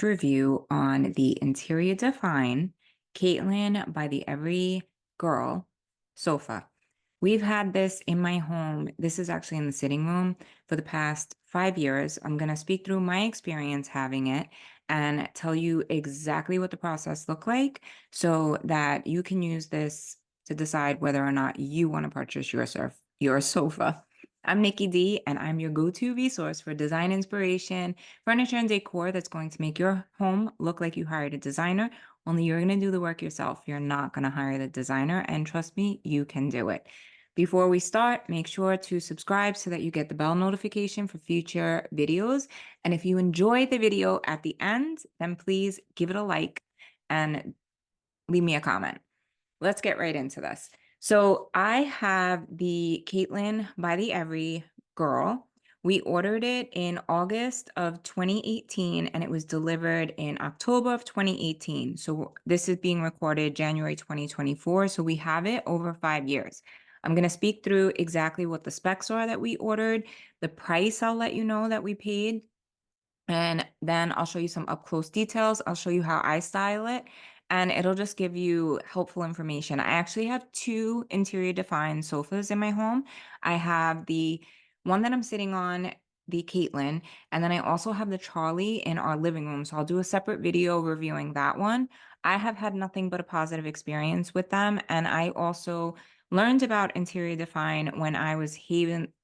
review on the Interior Define Caitlin by the Everygirl sofa. We've had this in my home. This is actually in the sitting room for the past 5 years. I'm going to speak through my experience having it and tell you exactly what the process looked like so that you can use this to decide whether or not you want to purchase your sofa. I'm Nikki D, and I'm your go-to resource for design inspiration, furniture, and decor that's going to make your home look like you hired a designer, only you're going to do the work yourself. You're not going to hire the designer, and trust me, you can do it. Before we start, make sure to subscribe so that you get the bell notification for future videos. And if you enjoyed the video at the end, then please give it a like and leave me a comment. Let's get right into this. So I have the Caitlin by the Every Girl. We ordered it in August of 2018 and it was delivered in October of 2018. So this is being recorded January 2024. So we have it over 5 years. I'm going to speak through exactly what the specs are that we ordered. The price I'll let you know that we paid. And then I'll show you some up close details. I'll show you how I style it, and it'll just give you helpful information. I actually have two interior defined sofas in my home. I have the one that I'm sitting on, the Caitlin, and then I also have the Charlie in our living room. So I'll do a separate video reviewing that one. I have had nothing but a positive experience with them. And I also learned about Interior Define when I was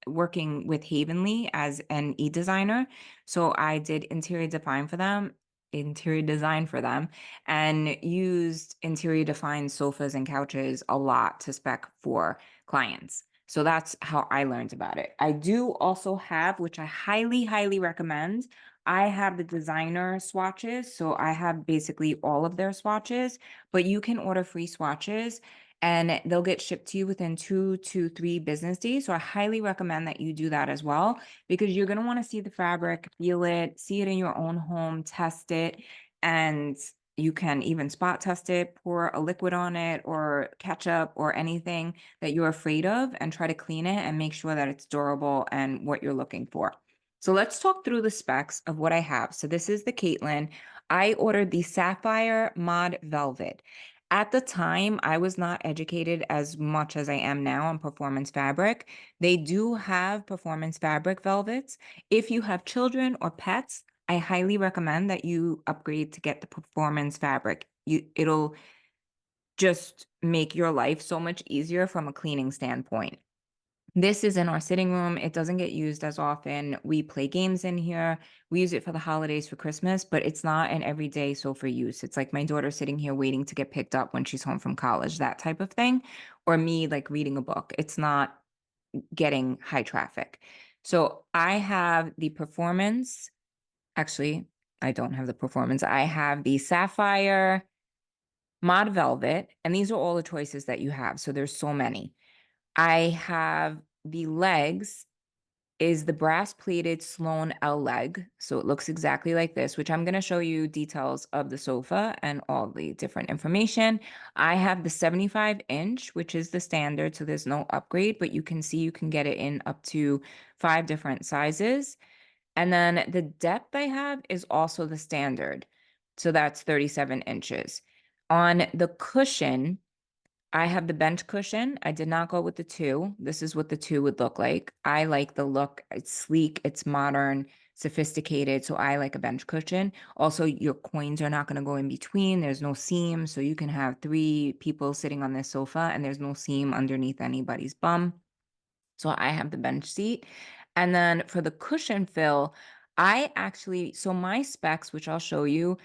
working with Havenly as an e-designer. So I did interior design for them, and used interior defined sofas and couches a lot to spec for clients. So that's how I learned about it. I do also have, which I highly, highly recommend, I have the designer swatches. So I have basically all of their swatches, but you can order free swatches and they'll get shipped to you within 2 to 3 business days. So I highly recommend that you do that as well, because you're going to want to see the fabric, feel it, see it in your own home, test it, and you can even spot test it, pour a liquid on it or ketchup or anything that you're afraid of, and try to clean it and make sure that it's durable and what you're looking for. So let's talk through the specs of what I have. So this is the Caitlin. I ordered the Sapphire Mod Velvet. At the time, I was not educated as much as I am now on performance fabric. They do have performance fabric velvets. If you have children or pets, I highly recommend that you upgrade to get the performance fabric. It'll just make your life so much easier from a cleaning standpoint. This is in our sitting room. It doesn't get used as often. We play games in here. We use it for the holidays, for Christmas, but it's not an everyday sofa use. It's like my daughter sitting here waiting to get picked up when she's home from college, that type of thing. Or me like reading a book. It's not getting high traffic. So I have the performance. Actually, I don't have the performance. I have the Sapphire Mod Velvet, and these are all the choices that you have. So there's so many. I have the legs is the brass plated Sloan L leg. So it looks exactly like this, which I'm going to show you details of the sofa and all the different information. I have the 75-inch, which is the standard. So there's no upgrade, but you can see you can get it in up to 5 different sizes. And then the depth I have is also the standard. So that's 37 inches. On the cushion, I have the bench cushion. I did not go with the 2. This is what the 2 would look like. I like the look. It's sleek, it's modern, sophisticated. So I like a bench cushion. Also, your coins are not going to go in between. There's no seam. So you can have 3 people sitting on this sofa and there's no seam underneath anybody's bum. So I have the bench seat. And then for the cushion fill, so my specs, which I'll show you,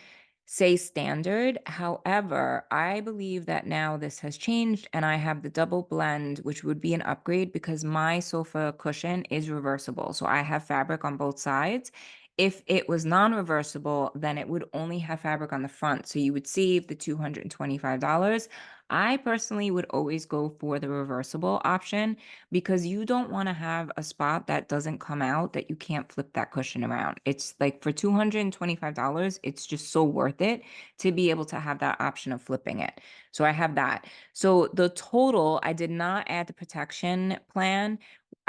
say standard. However, I believe that now this has changed and I have the double blend, which would be an upgrade because my sofa cushion is reversible. So I have fabric on both sides. If it was non-reversible, then it would only have fabric on the front. So you would save the $225. I personally would always go for the reversible option because you don't want to have a spot that doesn't come out that you can't flip that cushion around. It's like for $225, it's just so worth it to be able to have that option of flipping it. So I have that. So the total, I did not add the protection plan.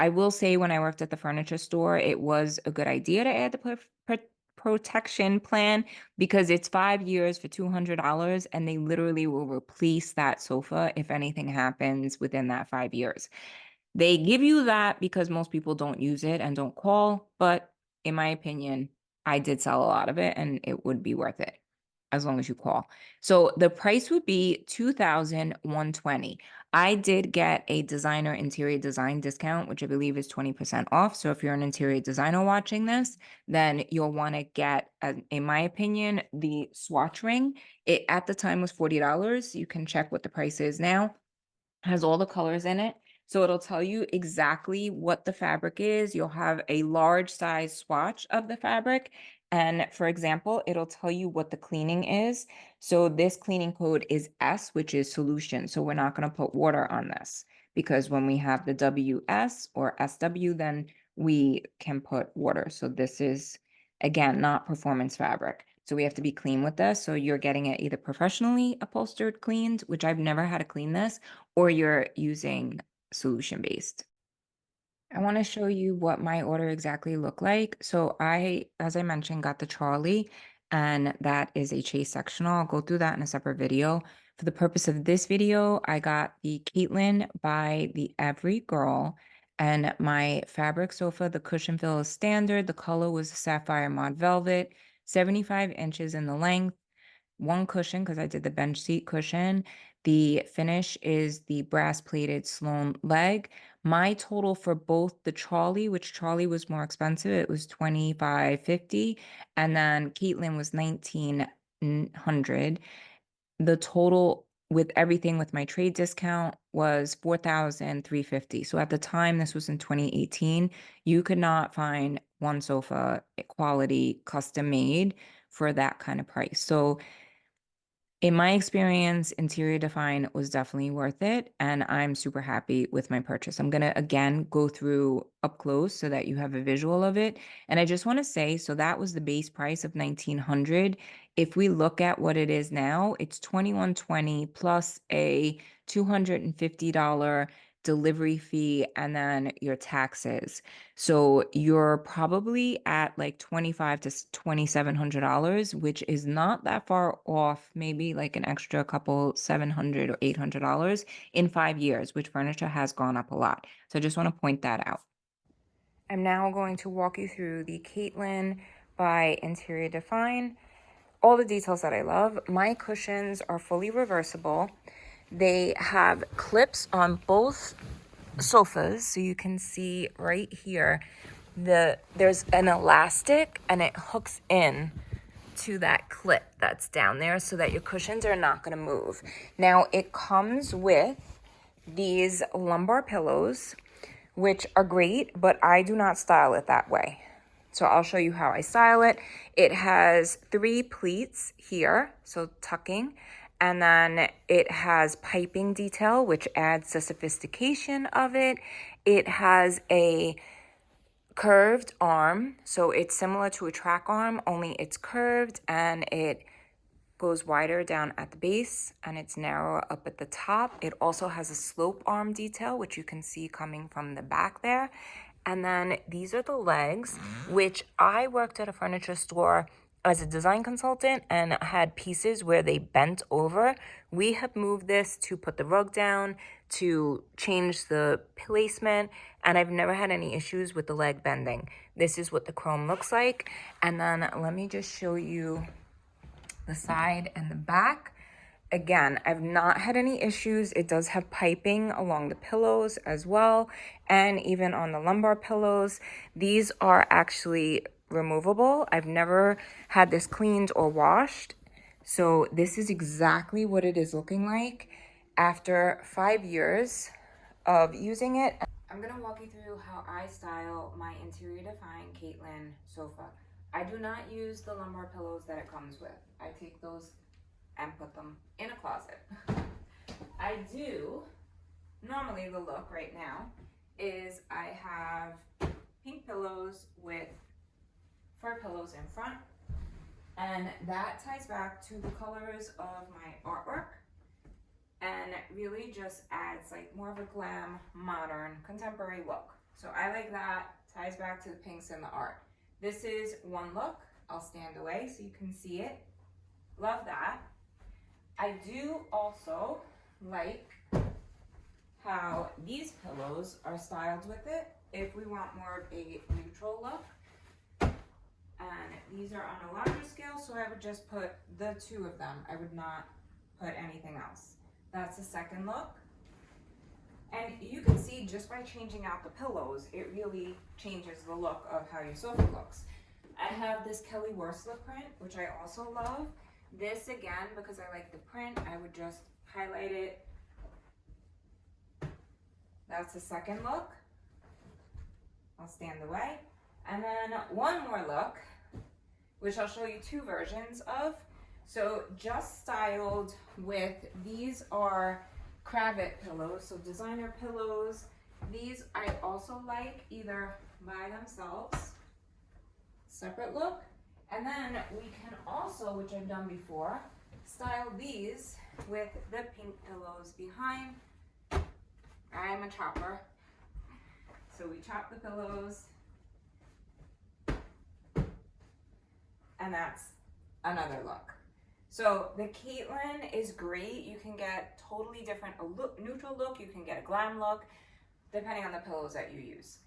I will say when I worked at the furniture store, it was a good idea to add the protection plan because it's 5 years for $200 and they literally will replace that sofa if anything happens within that 5 years. They give you that because most people don't use it and don't call, but in my opinion, I did sell a lot of it and it would be worth it as long as you call. So the price would be 2,120. I did get a designer interior design discount, which I believe is 20% off. So if you're an interior designer watching this, then you'll want to get, in my opinion, the swatch ring. It at the time was $40. You can check what the price is now. Has all the colors in it. So it'll tell you exactly what the fabric is. You'll have a large size swatch of the fabric. And for example, it'll tell you what the cleaning is. So this cleaning code is S, which is solution. So we're not going to put water on this because when we have the WS or SW, then we can put water. So this is, again, not performance fabric. So we have to be clean with this. So you're getting it either professionally upholstered cleaned, which I've never had to clean this, or you're using solution based. I want to show you what my order exactly looked like. So I, as I mentioned, got the Charlie, and that is a chase sectional. I'll go through that in a separate video. For the purpose of this video, I got the Caitlin by the Everygirl, and my fabric sofa, the cushion fill is standard. The color was Sapphire Mod Velvet, 75 inches in the length. One cushion because I did the bench seat cushion. The finish is the brass plated Sloan leg. My total for both the Charlie, which Charlie was more expensive, it was 25.50, and then Caitlin was 1900. The total with everything with my trade discount was 4,350. So at the time, this was in 2018, you could not find one sofa quality custom made for that kind of price. So in my experience, Interior Define was definitely worth it, and I'm super happy with my purchase. I'm gonna again go through up close so that you have a visual of it. And I just want to say, so that was the base price of 1900. If we look at what it is now, it's 2120 plus a $250 delivery fee and then your taxes. So you're probably at like 25 to $2,700, which is not that far off, maybe like an extra couple 700 or $800 in 5 years, which furniture has gone up a lot. So I just want to point that out. I'm now going to walk you through the Caitlin by Interior Define. All the details that I love. My cushions are fully reversible. They have clips on both sofas, so you can see right here there's an elastic and it hooks in to that clip that's down there so that your cushions are not going to move. Now it comes with these lumbar pillows, which are great, but I do not style it that way. So I'll show you how I style it. It has 3 pleats here, so tucking, and then it has piping detail, which adds the sophistication of it. It has a curved arm, so it's similar to a track arm, only it's curved and it goes wider down at the base and it's narrower up at the top. It also has a slope arm detail, which you can see coming from the back there. And then these are the legs, which I worked at a furniture store as a design consultant and had pieces where they bent over. We have moved this to put the rug down, to change the placement, and I've never had any issues with the leg bending. This is what the chrome looks like. And then let me just show you the side and the back. Again, I've not had any issues. It does have piping along the pillows as well, and even on the lumbar pillows. These are actually removable. I've never had this cleaned or washed. So this is exactly what it is looking like after 5 years of using it. I'm gonna walk you through how I style my Interior Define Caitlin sofa. I do not use the lumbar pillows that it comes with. I take those and put them in a closet. I do, normally the look right now is I have pink pillows with fur pillows in front, and that ties back to the colors of my artwork and really just adds like more of a glam, modern, contemporary look. So I like that, ties back to the pinks in the art. This is one look. I'll stand away so you can see it. Love that. I do also like how these pillows are styled with it if we want more of a neutral look. And these are on a larger scale, so I would just put the two of them. I would not put anything else. That's the second look. And you can see just by changing out the pillows, it really changes the look of how your sofa looks. I have this Kelly Worsler print, which I also love. This again, because I like the print, I would just highlight it. That's the second look. I'll stand away. And then one more look, which I'll show you two versions of. So just styled with, these are cravat pillows, so designer pillows. These I also like either by themselves, separate look, and then we can also, which I've done before, style these with the pink pillows behind. I'm a chopper, so we chop the pillows, and that's another look. So the Caitlin is great. You can get totally different, a neutral look, you can get a glam look, depending on the pillows that you use.